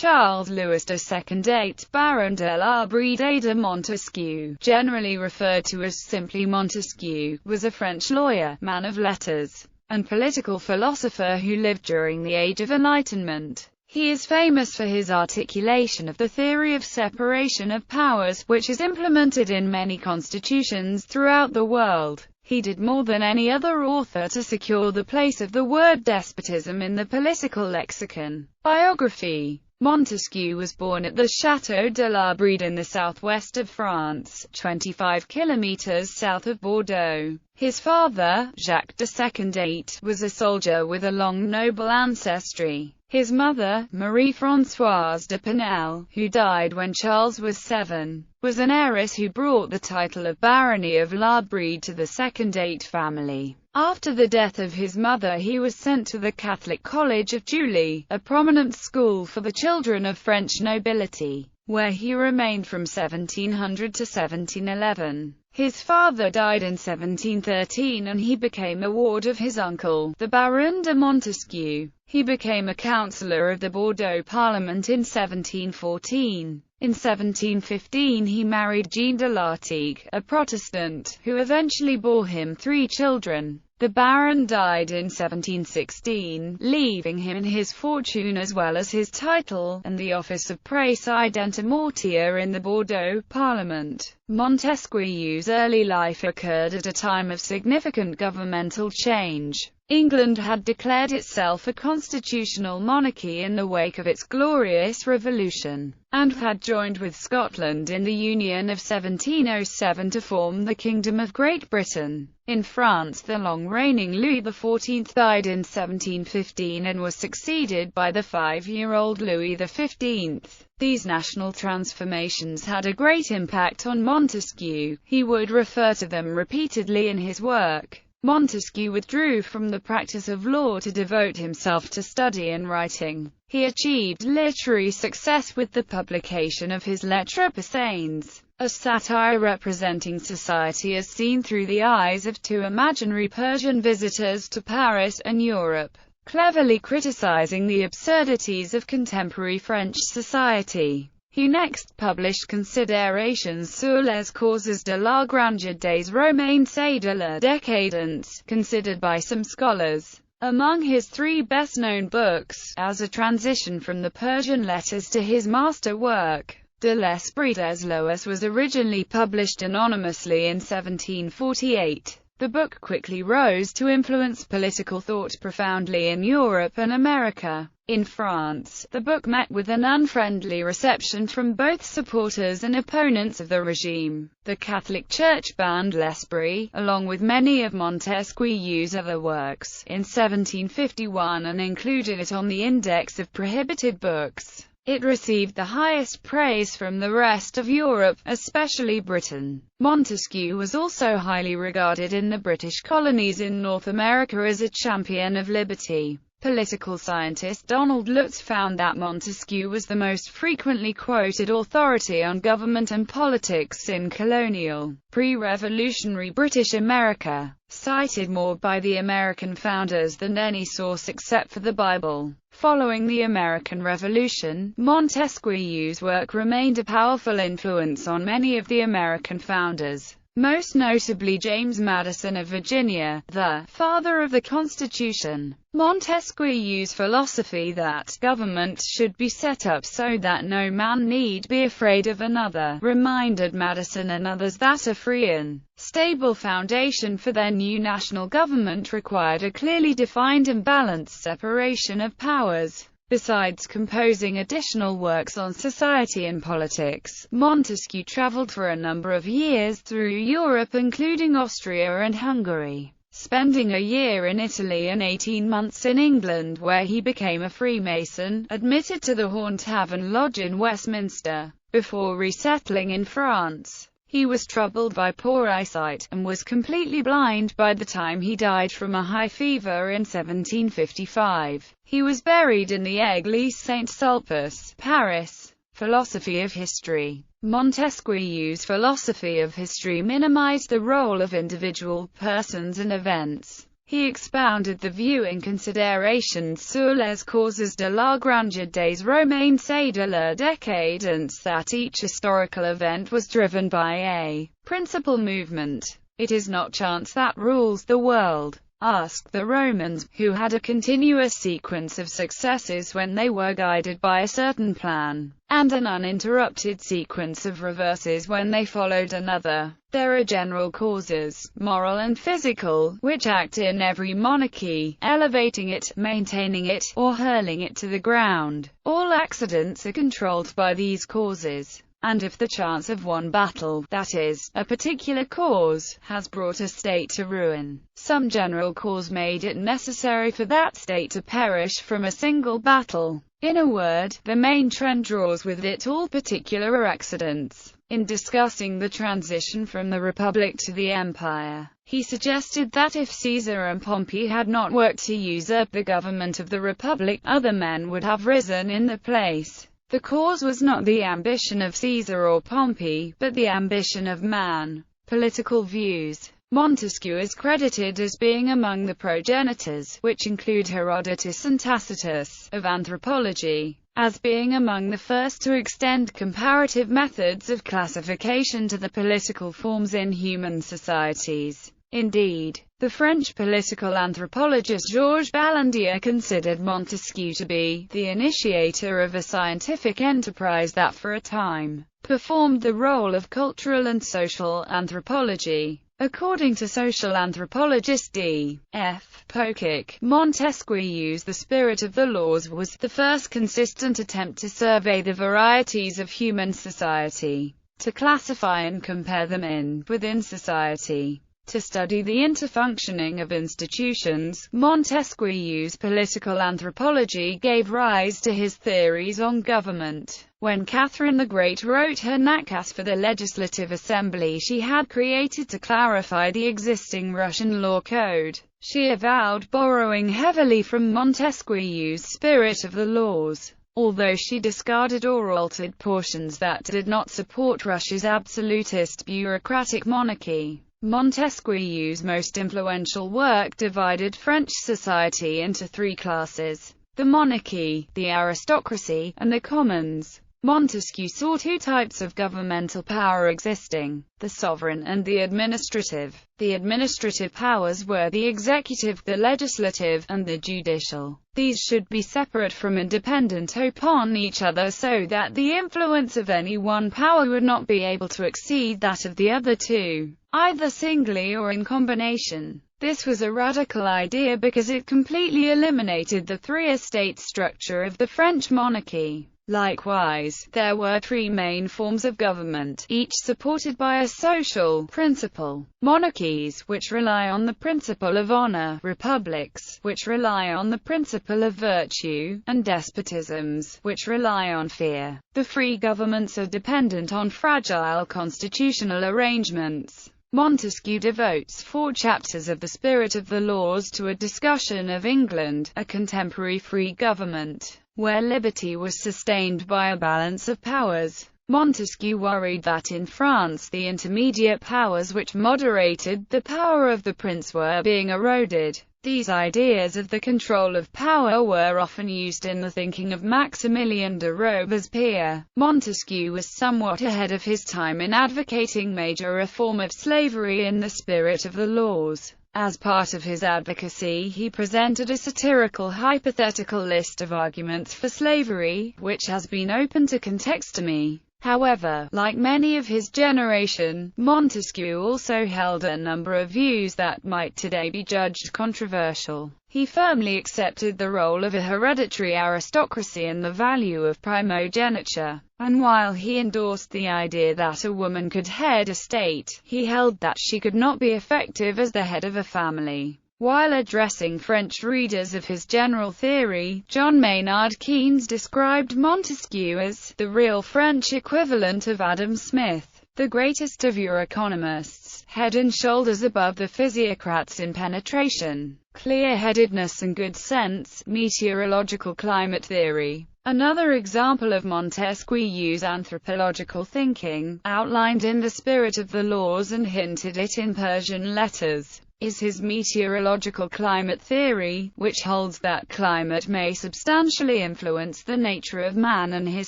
Charles Louis II, 8th Baron de la Bride de Montesquieu, generally referred to as simply Montesquieu, was a French lawyer, man of letters, and political philosopher who lived during the Age of Enlightenment. He is famous for his articulation of the theory of separation of powers, which is implemented in many constitutions throughout the world. He did more than any other author to secure the place of the word despotism in the political lexicon. Biography. Montesquieu was born at the Château de la Bride in the southwest of France, 25 kilometers south of Bordeaux. His father, Jacques II, was a soldier with a long noble ancestry. His mother, Marie-Françoise de Pinel, who died when Charles was 7, was an heiress who brought the title of Barony of La Bride to the II family. After the death of his mother, he was sent to the Catholic College of Juilly, a prominent school for the children of French nobility, where he remained from 1700 to 1711. His father died in 1713 and he became a ward of his uncle, the Baron de Montesquieu. He became a councillor of the Bordeaux Parliament in 1714. In 1715 he married Jeanne de Lartigue, a Protestant, who eventually bore him 3 children. The Baron died in 1716, leaving him his fortune as well as his title, and the office of président mortier in the Bordeaux Parliament. Montesquieu's early life occurred at a time of significant governmental change. England had declared itself a constitutional monarchy in the wake of its Glorious Revolution, and had joined with Scotland in the Union of 1707 to form the Kingdom of Great Britain. In France, the long-reigning Louis XIV died in 1715 and was succeeded by the 5-year-old Louis XV. These national transformations had a great impact on Montesquieu. He would refer to them repeatedly in his work. Montesquieu withdrew from the practice of law to devote himself to study and writing. He achieved literary success with the publication of his Lettres Persanes, a satire representing society as seen through the eyes of 2 imaginary Persian visitors to Paris and Europe, cleverly criticizing the absurdities of contemporary French society. He next published Considérations sur les causes de la grandeur des romances et de la décadence, considered by some scholars among his 3 best-known books, as a transition from the Persian letters to his master work. De l'Esprit des Lois was originally published anonymously in 1748. The book quickly rose to influence political thought profoundly in Europe and America. In France, the book met with an unfriendly reception from both supporters and opponents of the regime. The Catholic Church banned L'Esprit, along with many of Montesquieu's other works, in 1751 and included it on the Index of Prohibited Books. It received the highest praise from the rest of Europe, especially Britain. Montesquieu was also highly regarded in the British colonies in North America as a champion of liberty. Political scientist Donald Lutz found that Montesquieu was the most frequently quoted authority on government and politics in colonial, pre-revolutionary British America, cited more by the American founders than any source except for the Bible. Following the American Revolution, Montesquieu's work remained a powerful influence on many of the American founders, most notably James Madison of Virginia, the father of the Constitution. Montesquieu's philosophy that government should be set up so that no man need be afraid of another, reminded Madison and others that a free and stable foundation for their new national government required a clearly defined and balanced separation of powers. Besides composing additional works on society and politics, Montesquieu traveled for a number of years through Europe, including Austria and Hungary, spending a year in Italy and 18 months in England, where he became a Freemason, admitted to the Horn Tavern Lodge in Westminster, before resettling in France. He was troubled by poor eyesight, and was completely blind by the time he died from a high fever in 1755. He was buried in the Église Saint-Sulpice, Paris. Philosophy of history. Montesquieu's philosophy of history minimized the role of individual persons and events. He expounded the view in Considérations sur les causes de la grandeur des romains et de leur décadence that each historical event was driven by a principal movement. It is not chance that rules the world. Ask the Romans, who had a continuous sequence of successes when they were guided by a certain plan, and an uninterrupted sequence of reverses when they followed another. There are general causes, moral and physical, which act in every monarchy, elevating it, maintaining it, or hurling it to the ground. All accidents are controlled by these causes. And if the chance of one battle, that is, a particular cause, has brought a state to ruin, some general cause made it necessary for that state to perish from a single battle. In a word, the main trend draws with it all particular accidents. In discussing the transition from the Republic to the Empire, he suggested that if Caesar and Pompey had not worked to usurp the government of the Republic, other men would have risen in their place. The cause was not the ambition of Caesar or Pompey, but the ambition of man. Political views. Montesquieu is credited as being among the progenitors, which include Herodotus and Tacitus, of anthropology, as being among the first to extend comparative methods of classification to the political forms in human societies. Indeed, the French political anthropologist Georges Ballandier considered Montesquieu to be the initiator of a scientific enterprise that for a time performed the role of cultural and social anthropology. According to social anthropologist D. F. Pokic, Montesquieu's The Spirit of the Laws was the first consistent attempt to survey the varieties of human society, to classify and compare them within society, to study the interfunctioning of institutions. Montesquieu's political anthropology gave rise to his theories on government. When Catherine the Great wrote her nakaz for the Legislative Assembly she had created to clarify the existing Russian law code, she avowed borrowing heavily from Montesquieu's Spirit of the Laws. Although she discarded or altered portions that did not support Russia's absolutist bureaucratic monarchy, Montesquieu's most influential work divided French society into three classes: the monarchy, the aristocracy, and the commons. Montesquieu saw two types of governmental power existing: the sovereign and the administrative. The administrative powers were the executive, the legislative, and the judicial. These should be separate from and dependent upon each other so that the influence of any one power would not be able to exceed that of the other two, either singly or in combination. This was a radical idea because it completely eliminated the three-estate structure of the French monarchy. Likewise, there were three main forms of government, each supported by a social principle: monarchies, which rely on the principle of honor; republics, which rely on the principle of virtue; and despotisms, which rely on fear. The free governments are dependent on fragile constitutional arrangements. Montesquieu devotes 4 chapters of The Spirit of the Laws to a discussion of England, a contemporary free government, where liberty was sustained by a balance of powers. Montesquieu worried that in France the intermediate powers which moderated the power of the prince were being eroded. These ideas of the control of power were often used in the thinking of Maximilien de Robespierre. Montesquieu was somewhat ahead of his time in advocating major reform of slavery in The Spirit of the Laws. As part of his advocacy he presented a satirical hypothetical list of arguments for slavery, which has been open to contextomy. However, like many of his generation, Montesquieu also held a number of views that might today be judged controversial. He firmly accepted the role of a hereditary aristocracy and the value of primogeniture, and while he endorsed the idea that a woman could head a state, he held that she could not be effective as the head of a family. While addressing French readers of his general theory, John Maynard Keynes described Montesquieu as the real French equivalent of Adam Smith, the greatest of your economists, head and shoulders above the physiocrats in penetration, clear-headedness and good sense. Meteorological climate theory. Another example of Montesquieu's anthropological thinking, outlined in The Spirit of the Laws and hinted at in Persian letters, is his meteorological climate theory, which holds that climate may substantially influence the nature of man and his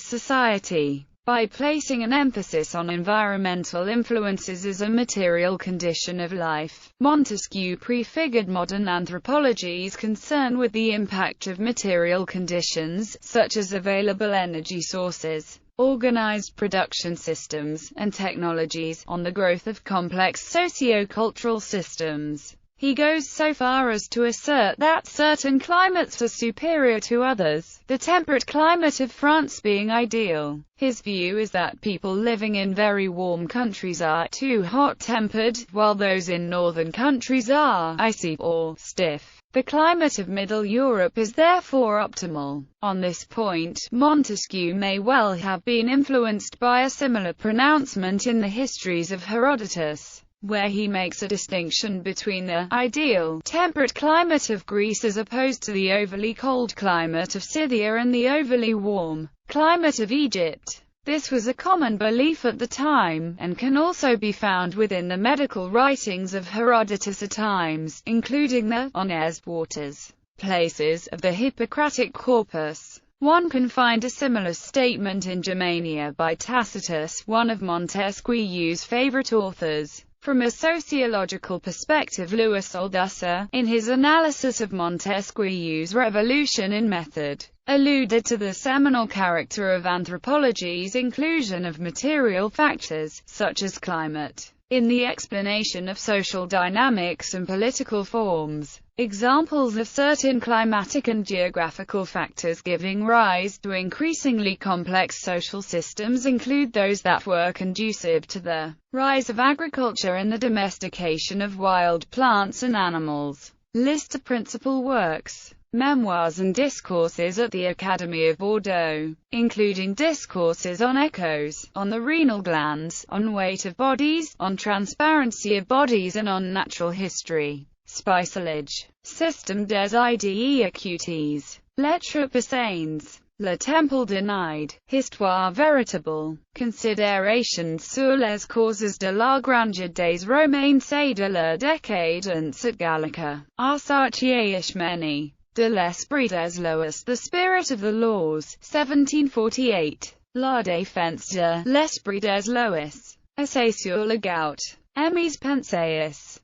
society. By placing an emphasis on environmental influences as a material condition of life, Montesquieu prefigured modern anthropology's concern with the impact of material conditions, such as available energy sources, organized production systems, and technologies, on the growth of complex socio-cultural systems. He goes so far as to assert that certain climates are superior to others, the temperate climate of France being ideal. His view is that people living in very warm countries are too hot-tempered, while those in northern countries are icy or stiff. The climate of Middle Europe is therefore optimal. On this point, Montesquieu may well have been influenced by a similar pronouncement in the histories of Herodotus, where he makes a distinction between the ideal, temperate climate of Greece as opposed to the overly cold climate of Scythia and the overly warm climate of Egypt. This was a common belief at the time, and can also be found within the medical writings of Herodotus at times, including the Ones Waters Places of the Hippocratic Corpus. One can find a similar statement in Germania by Tacitus, one of Montesquieu's favorite authors. From a sociological perspective, Louis Althusser, in his analysis of Montesquieu's revolution in method, alluded to the seminal character of anthropology's inclusion of material factors, such as climate, in the explanation of social dynamics and political forms. Examples of certain climatic and geographical factors giving rise to increasingly complex social systems include those that were conducive to the rise of agriculture and the domestication of wild plants and animals. List of principal works, memoirs and discourses at the Academy of Bordeaux, including discourses on echoes, on the renal glands, on weight of bodies, on transparency of bodies and on natural history. Spicelage. Système des idées écoutes. Lettres passanes. Le Temple denied. Histoire véritable. Considérations sur les causes de la grandeur des Romains et de leur décadence at Gallica. Arsace de l'esprit des lois. The Spirit of the Laws. 1748. La défense de l'esprit des lois. Essai sur le gout. Emis Penseus.